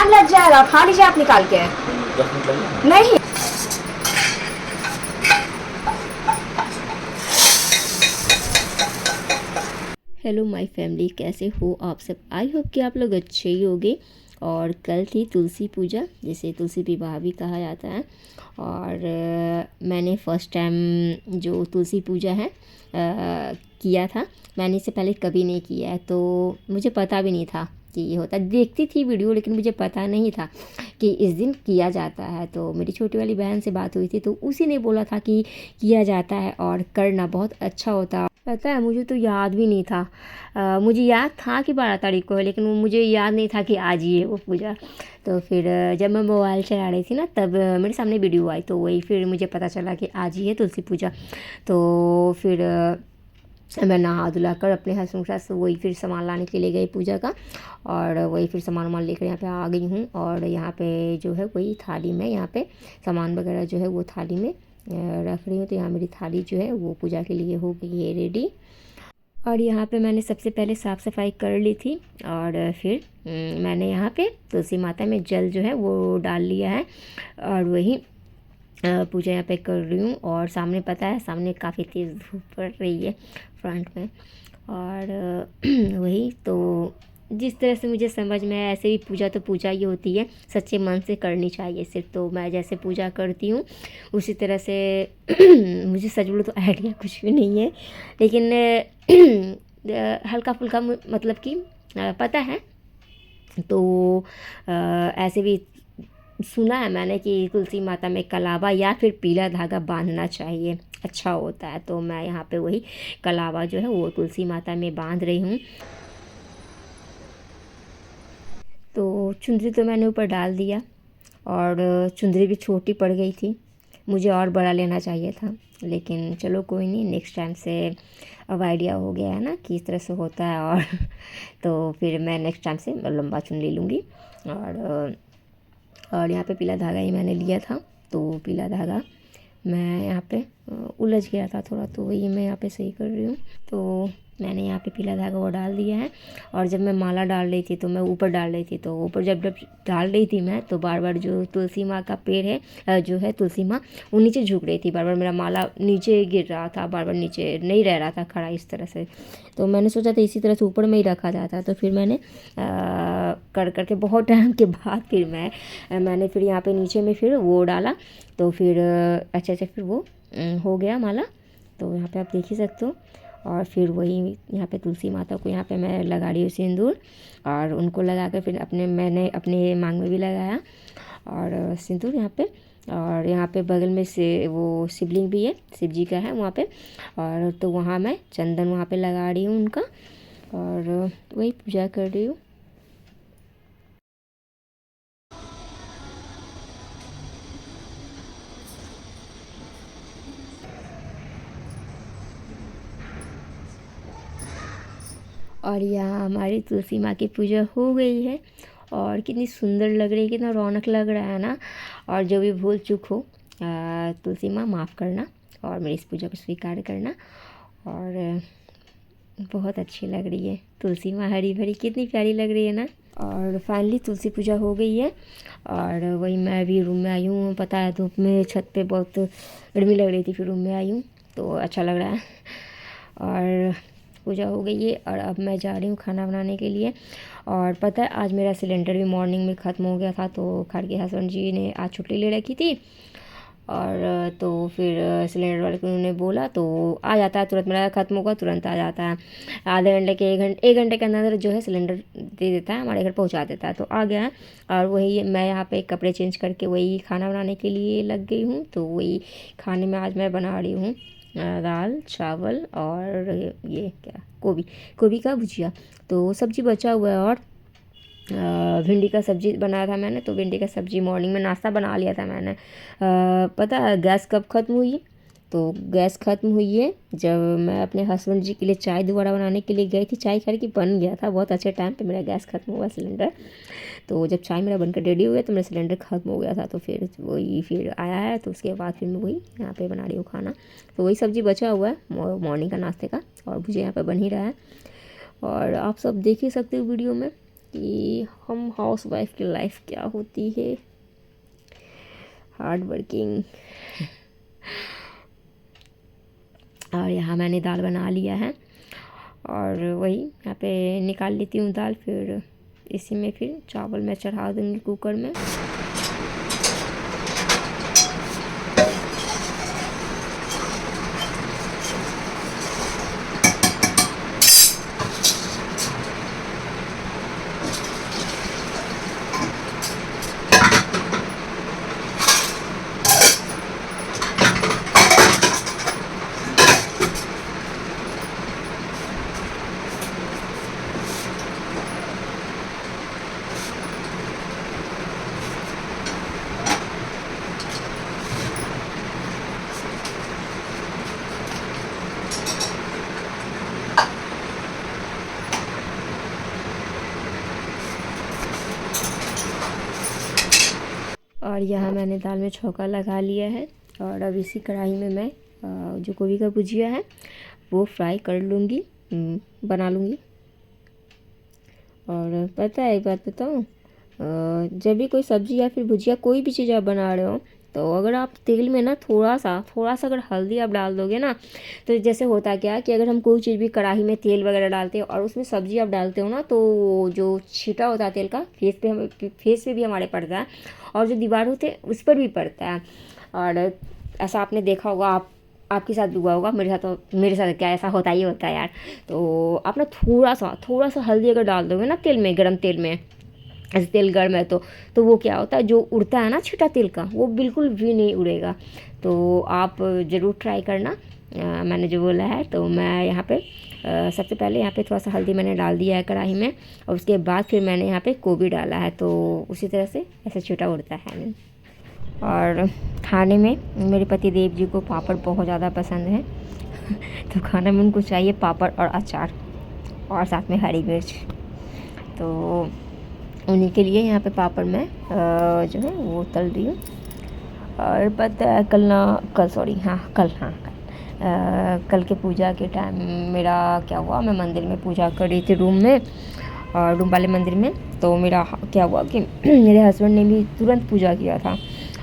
Time लग जाएगा, खा लीजिए आप निकाल के। 10 मिनट लगेगा? नहीं। हेलो माय फैमिली, कैसे हो आप सब। आई होप कि आप लोग अच्छे ही होंगे। और कल थी तुलसी पूजा, जिसे तुलसी विवाह भी कहा जाता है। और मैंने फ़र्स्ट टाइम जो तुलसी पूजा है किया था। मैंने इससे पहले कभी नहीं किया है, तो मुझे पता भी नहीं था कि ये होता। देखती थी वीडियो, लेकिन मुझे पता नहीं था कि इस दिन किया जाता है। तो मेरी छोटी वाली बहन से बात हुई थी, तो उसी ने बोला था कि किया जाता है और करना बहुत अच्छा होता। पता है, मुझे तो याद भी नहीं था। मुझे याद था कि 12 तारीख को है, लेकिन वो मुझे याद नहीं था कि आज ही है वो पूजा। तो फिर जब मैं मोबाइल चला रही थी ना, तब मेरे सामने वीडियो आई, तो वही फिर मुझे पता चला कि आज ही है तुलसी पूजा। तो फिर मैं नहा धुला कर अपने हस्बैंड के साथ वही फिर सामान लाने के लिए गई पूजा का। और वही फिर सामान वामान लेकर यहाँ पे आ गई हूँ। और यहाँ पे जो है वही थाली में, यहाँ पे सामान वगैरह जो है वो थाली में रख रही हूँ। तो यहाँ मेरी थाली जो है वो पूजा के लिए हो गई है रेडी। और यहाँ पे मैंने सबसे पहले साफ़ सफाई कर ली थी। और फिर मैंने यहाँ पे तुलसी माता में जल जो है वो डाल लिया है। और वही पूजा यहाँ पे कर रही हूँ। और सामने पता है, सामने काफ़ी तेज़ धूप पड़ रही है फ्रंट में। और वही तो जिस तरह से मुझे समझ में आया, ऐसे भी पूजा तो पूजा ही होती है, सच्चे मन से करनी चाहिए सिर्फ। तो मैं जैसे पूजा करती हूँ उसी तरह से मुझे सच बोलो तो आइडिया कुछ भी नहीं है, लेकिन हल्का फुल्का मतलब कि पता है। तो ऐसे भी सुना है मैंने कि तुलसी माता में कलावा या फिर पीला धागा बांधना चाहिए, अच्छा होता है। तो मैं यहाँ पे वही कलावा जो है वो तुलसी माता में बांध रही हूँ। तो चुंदरी तो मैंने ऊपर डाल दिया, और चुंदरी भी छोटी पड़ गई थी, मुझे और बड़ा लेना चाहिए था। लेकिन चलो कोई नहीं, नेक्स्ट टाइम से अब आइडिया हो गया है ना कि इस तरह से होता है। और तो फिर मैं नेक्स्ट टाइम से लंबा चुन ले लूँगी। और यहाँ पे पीला धागा ही मैंने लिया था। तो पीला धागा मैं यहाँ पे उलझ गया था थोड़ा, तो वही मैं यहाँ पे सही कर रही हूँ। तो मैंने यहाँ पे पीला धागा वो डाल दिया है। और जब मैं माला डाल रही थी तो मैं ऊपर डाल रही थी, तो ऊपर जब डाल रही थी मैं, तो बार बार जो तुलसी माँ का पेड़ है, जो है तुलसी माँ, वो नीचे झुक रही थी। बार बार मेरा माला नीचे गिर रहा था, बार बार नीचे नहीं रह रहा था खड़ा इस तरह से। तो मैंने सोचा था इसी तरह से ऊपर में ही रखा जाता। तो फिर मैंने कर करके बहुत टाइम के बाद फिर मैंने फिर यहाँ पे नीचे में फिर वो डाला। तो फिर अच्छे से फिर वो हो गया माला। तो यहाँ पे आप देख ही सकते हो। और फिर वही यहाँ पे तुलसी माता को यहाँ पे मैं लगा रही हूँ सिंदूर। और उनको लगा कर फिर मैंने अपने मांग में भी लगाया और सिंदूर यहाँ पे। और यहाँ पे बगल में से वो शिवलिंग भी है, शिव जी का है वहाँ पे। और तो वहाँ मैं चंदन वहाँ पे लगा रही हूँ उनका, और वही पूजा कर रही हूँ। और यहाँ हमारी तुलसी माँ की पूजा हो गई है। और कितनी सुंदर लग रही है, कितना रौनक लग रहा है ना। और जो भी भूल चूक हो तुलसी माँ माफ़ करना और मेरी इस पूजा को स्वीकार करना। और बहुत अच्छी लग रही है तुलसी माँ, हरी भरी कितनी प्यारी लग रही है ना। और फाइनली तुलसी पूजा हो गई है। और वही मैं अभी रूम में आई हूँ। पता है धूप में छत पे बहुत गर्मी लग रही थी, फिर रूम में आई हूँ तो अच्छा लग रहा है। और पूजा हो गई है और अब मैं जा रही हूँ खाना बनाने के लिए। और पता है आज मेरा सिलेंडर भी मॉर्निंग में ख़त्म हो गया था, तो घर के हस्बैंड जी ने आज छुट्टी ले रखी थी। और तो फिर सिलेंडर वाले को उन्होंने बोला तो आ जाता है तुरंत, मेरा ख़त्म होगा तुरंत आ जाता है। आधे घंटे के एक घंटे के अंदर जो है सिलेंडर दे देता है, हमारे घर पहुंचा देता है। तो आ गया है। और वही मैं यहाँ पे कपड़े चेंज करके वही खाना बनाने के लिए लग गई हूँ। तो वही खाने में आज मैं बना रही हूँ दाल चावल और ये क्या गोभी का भुजिया। तो सब्ज़ी बचा हुआ है। और भिंडी का सब्ज़ी बनाया था मैंने, तो भिंडी का सब्ज़ी मॉर्निंग में नाश्ता बना लिया था मैंने। पता है गैस कब ख़त्म हुई? तो गैस ख़त्म हुई है जब मैं अपने हस्बैंड जी के लिए चाय दोबारा बनाने के लिए गई थी। चाय करके बन गया था, बहुत अच्छे टाइम पे मेरा गैस ख़त्म हुआ सिलेंडर। तो जब चाय मेरा बनकर रेडी हुआ तो मेरा सिलेंडर ख़त्म हो गया था। तो फिर वही फिर आया है, तो उसके बाद फिर मैं वही यहाँ पे बना रही हूँ खाना। तो वही सब्ज़ी बचा हुआ है मॉर्निंग का नाश्ते का, और मुझे यहाँ पे बन ही रहा है। और आप सब देख ही सकते हो वीडियो में कि हम हाउस वाइफ की लाइफ क्या होती है, हार्ड वर्किंग। और यहाँ मैंने दाल बना लिया है और वही यहाँ पे निकाल लेती हूँ दाल, फिर इसी में फिर चावल मैं चढ़ा दूँगी कुकर में। और यहाँ मैंने दाल में छौंका लगा लिया है और अब इसी कढ़ाई में मैं जो गोभी का भुजिया है वो फ्राई कर लूँगी, बना लूँगी। और पता है एक बात बताऊँ, जब भी कोई सब्ज़ी या फिर भुजिया कोई भी चीज़ आप बना रहे हो तो अगर आप तेल में ना थोड़ा सा अगर हल्दी आप डाल दोगे ना, तो जैसे होता क्या कि अगर हम कोई चीज़ भी कढ़ाई में तेल वगैरह डालते हैं और उसमें सब्ज़ी आप डालते हो ना, तो जो छींटा होता है तेल का फेस पे भी हमारे पड़ता है और जो दीवार होते हैं उस पर भी पड़ता है। और ऐसा आपने देखा होगा, आपके साथ भी हुआ होगा, मेरे साथ क्या ऐसा होता ही होता है यार। तो आप ना थोड़ा सा हल्दी अगर डाल दोगे ना तेल में, गरम तेल में, ऐसे तेल गर्म है तो वो क्या होता है, जो उड़ता है ना छींटा तेल का वो बिल्कुल भी नहीं उड़ेगा। तो आप ज़रूर ट्राई करना। मैंने जो बोला है, तो मैं यहाँ पे सबसे पहले यहाँ पे थोड़ा सा हल्दी मैंने डाल दिया है कढ़ाई में और उसके बाद फिर मैंने यहाँ पे गोभी डाला है, तो उसी तरह से ऐसे छींटा उड़ता है। और खाने में मेरे पति देव जी को पापड़ बहुत ज़्यादा पसंद है तो खाने में उनको चाहिए पापड़ और अचार और साथ में हरी मिर्च। तो उन्हीं के लिए यहाँ पे पापड़ मैं जो है वो तल रही हूँ। और पता है कल के पूजा के टाइम मेरा क्या हुआ, मैं मंदिर में पूजा कर रही थी रूम वाले मंदिर में। तो मेरा क्या हुआ कि मेरे हस्बैंड ने भी तुरंत पूजा किया था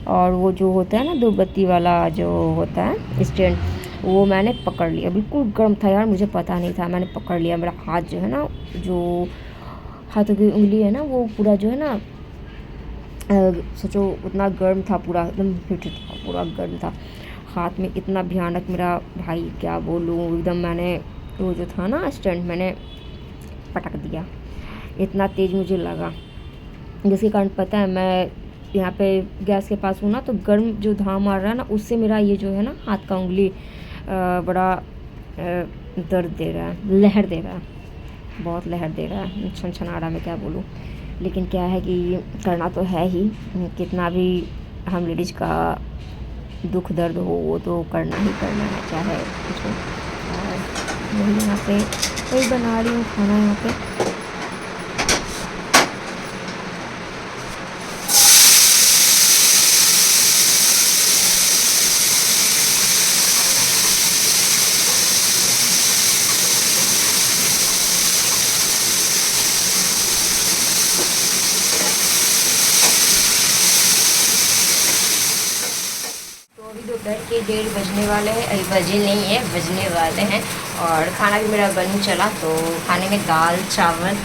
और वो जो होता है ना धूपबत्ती वाला जो होता है स्टैंड, वो मैंने पकड़ लिया। बिल्कुल गर्म था यार, मुझे पता नहीं था, मैंने पकड़ लिया। मेरा हाथ जो है ना, जो हाथों की उंगली है ना, वो पूरा जो है ना, सोचो उतना गर्म था, पूरा एकदम हीट था, पूरा गर्म था हाथ में, इतना भयानक। मेरा भाई क्या बोलूँ, एकदम मैंने वो जो था ना स्टैंड मैंने पटक दिया, इतना तेज़ मुझे लगा, जिसके कारण पता है मैं यहाँ पे गैस के पास हूँ ना, तो गर्म जो धाम मार रहा है ना, उससे मेरा ये जो है ना हाथ का उंगली बड़ा दर्द दे रहा है, लहर दे रहा है, बहुत लहर दे रहा है, छनछना रहा, मैं क्या बोलूँ। लेकिन क्या है कि करना तो है ही, कितना भी हम लेडीज़ का दुख दर्द हो वो तो करना ही करना है, चाहे कुछ हो। और वही यहाँ पे वही बना रही हूँ खाना यहाँ पे। दोपहर के 1:30 बजने वाले हैं, अभी बजे नहीं है, बजने वाले हैं। और खाना भी मेरा बन चला। तो खाने में दाल चावल,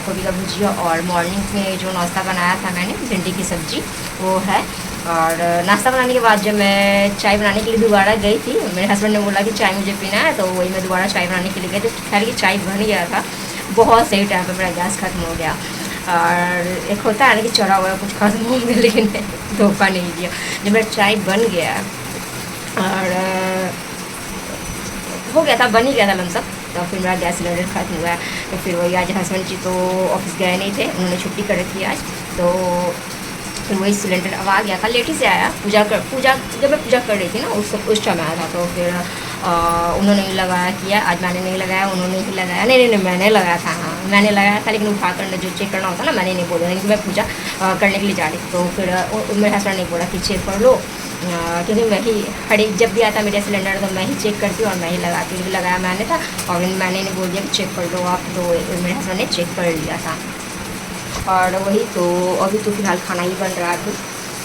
गोभी का भुजिया और मॉर्निंग में जो नाश्ता बनाया था मैंने, भिंडी की सब्ज़ी, वो है। और नाश्ता बनाने के बाद जब मैं चाय बनाने के लिए दोबारा गई थी, मेरे हस्बैंड ने बोला कि चाय मुझे पीना है, तो वही मैं दोबारा चाय बनाने के लिए गई। तो खैर कि चाय बन गया था, बहुत सही टाइम पर मेरा गैस खत्म हो गया। और एक होता है ना कि चढ़ा हुआ कुछ खत्म हो गया, लेकिन धोखा नहीं दिया। जब मेरा चाय बन गया और हो गया था, बन ही गया था लमसम, तो फिर मेरा गैस सिलेंडर ख़त्म हुआ। तो फिर वही आज हस्बैंड जी तो ऑफिस गए नहीं थे, उन्होंने छुट्टी कर रखी आज। तो फिर वही सिलेंडर अब आ गया था, लेट ही से आया। जब मैं पूजा कर रही थी ना उस टाइम आया था। तो फिर उन्होंने ही लगाया किया, आज मैंने नहीं लगाया, उन्होंने ही लगाया। नहीं मैंने लगाया था, हाँ मैंने लगाया था, लेकिन उठा कर जो चेक करना होता ना, मैंने नहीं बोला, लेकिन मैं पूजा करने के लिए जा रही। तो फिर मेरे हस्बैंड ने बोला कि चेक कर लो, क्योंकि मैं ही जब भी आता मेरा सिलेंडर तो मैं ही चेक करती हूँ और मैं ही लगाती हूँ। लगाया मैंने था और मैंने बोल दिया कि चेक कर लो आप, तो मेरे हस्बैंड ने चेक कर लिया था। और वही तो अभी तो फिलहाल खाना ही बन रहा है अभी।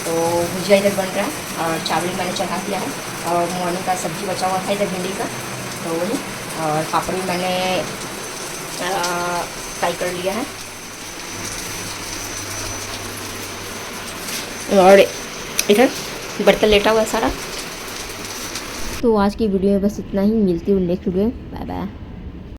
तो भुजिया इधर बन रहा है और चावल मैंने चढ़ा दिया है और मॉर्निंग का सब्ज़ी बचा हुआ था इधर भिंडी का, तो वही। और पापड़ भी मैंने फ्राई कर लिया है। और इधर बर्तन लेटा हुआ है सारा। तो आज की वीडियो में बस इतना ही, मिलती हूँ नेक्स्ट वीडियो में। Bye bye.